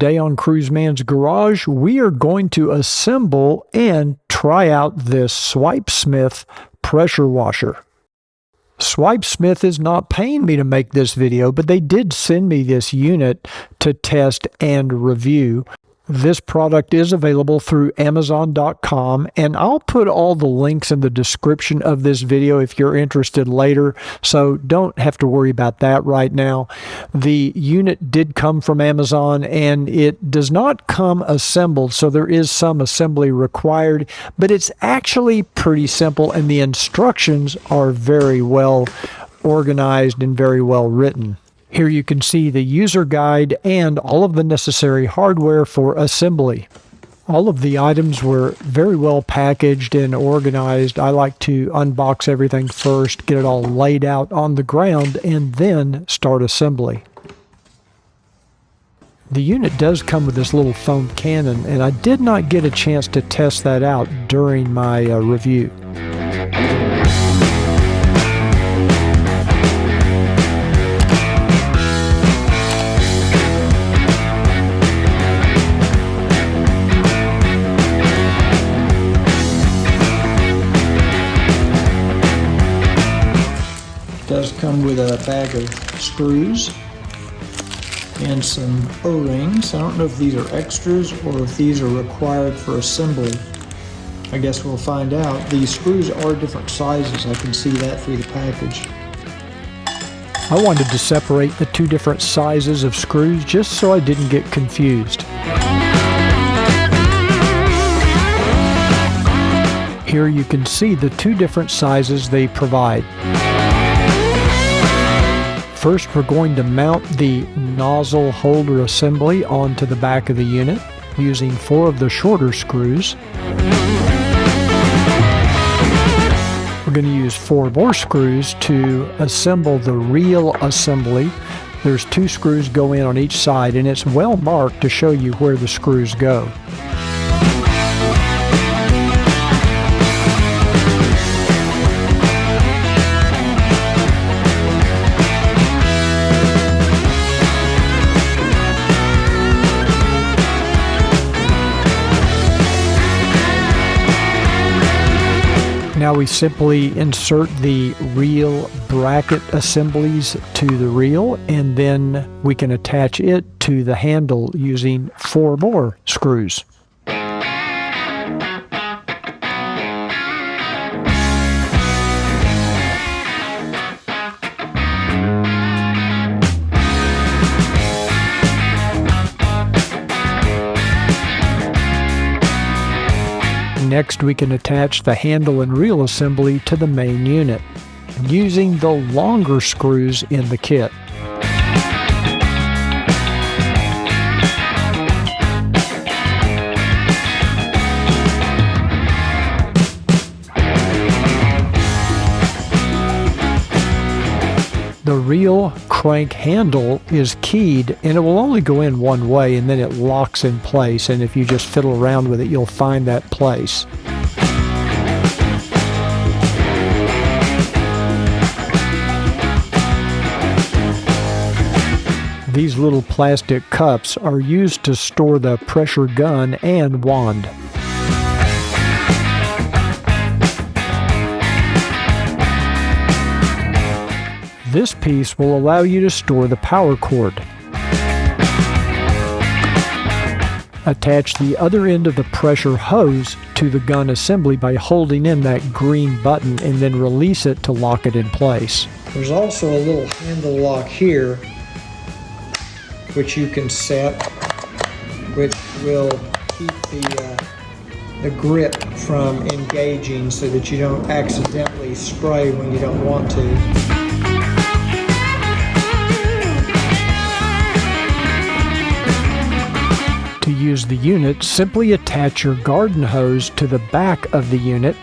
Today on Cruiseman's Garage, we are going to assemble and try out this SwipeSmith pressure washer. SwipeSmith is not paying me to make this video, but they did send me this unit to test and review. This product is available through Amazon.com, and I'll put all the links in the description of this video if you're interested later, so don't have to worry about that right now. The unit did come from Amazon, and it does not come assembled, so there is some assembly required, but it's actually pretty simple, and the instructions are very well organized and very well written. Here you can see the user guide and all of the necessary hardware for assembly. All of the items were very well packaged and organized. I like to unbox everything first, get it all laid out on the ground, and then start assembly. The unit does come with this little foam cannon, and I did not get a chance to test that out during my review. Does come with a bag of screws and some O-rings. I don't know if these are extras or if these are required for assembly. I guess we'll find out. These screws are different sizes. I can see that through the package. I wanted to separate the two different sizes of screws just so I didn't get confused. Here you can see the two different sizes they provide. First, we're going to mount the nozzle holder assembly onto the back of the unit using 4 of the shorter screws. We're going to use 4 more screws to assemble the reel assembly. There's 2 screws go in on each side, and it's well marked to show you where the screws go. Now we simply insert the reel bracket assemblies to the reel, and then we can attach it to the handle using 4 more screws. Next, we can attach the handle and reel assembly to the main unit, using the longer screws in the kit. The reel crank handle is keyed, and it will only go in one way, and then it locks in place, and if you just fiddle around with it, you'll find that place. These little plastic cups are used to store the pressure gun and wand. This piece will allow you to store the power cord. Attach the other end of the pressure hose to the gun assembly by holding in that green button and then release it to lock it in place. There's also a little handle lock here which you can set, which will keep the grip from engaging so that you don't accidentally spray when you don't want to. To use the unit, simply attach your garden hose to the back of the unit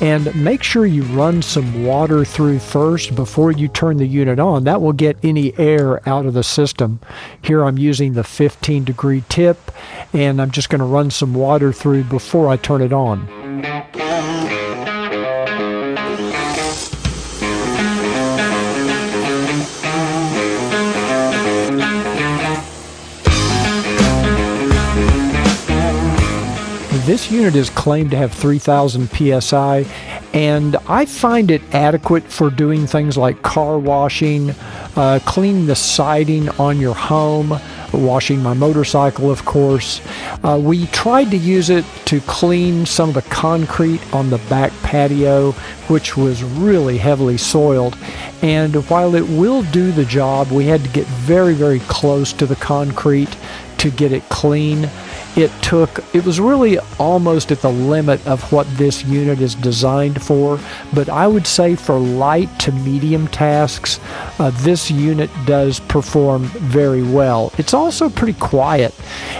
and make sure you run some water through first before you turn the unit on. That will get any air out of the system. Here I'm using the 15-degree tip, and I'm just going to run some water through before I turn it on. This unit is claimed to have 3,000 PSI, and I find it adequate for doing things like car washing, cleaning the siding on your home, washing my motorcycle, of course. We tried to use it to clean some of the concrete on the back patio, which was really heavily soiled. And while it will do the job, we had to get very, very close to the concrete to get it clean. It was really almost at the limit of what this unit is designed for, but I would say for light to medium tasks, this unit does perform very well. It's also pretty quiet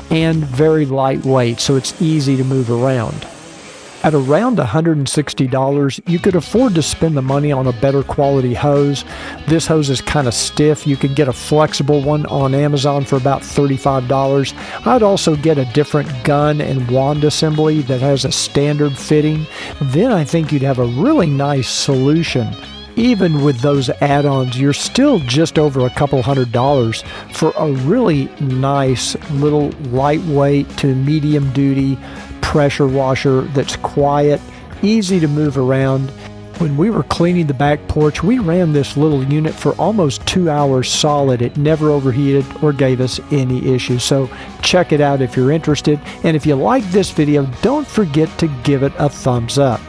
and very lightweight, so it's easy to move around. At around $160, you could afford to spend the money on a better quality hose. This hose is kind of stiff. You could get a flexible one on Amazon for about $35. I'd also get a different gun and wand assembly that has a standard fitting. Then I think you'd have a really nice solution. Even with those add-ons, you're still just over a couple $100 for a really nice little lightweight to medium duty pressure washer that's quiet, easy to move around. When we were cleaning the back porch, we ran this little unit for almost 2 hours solid. It never overheated or gave us any issues. So check it out if you're interested. And if you like this video, don't forget to give it a thumbs up.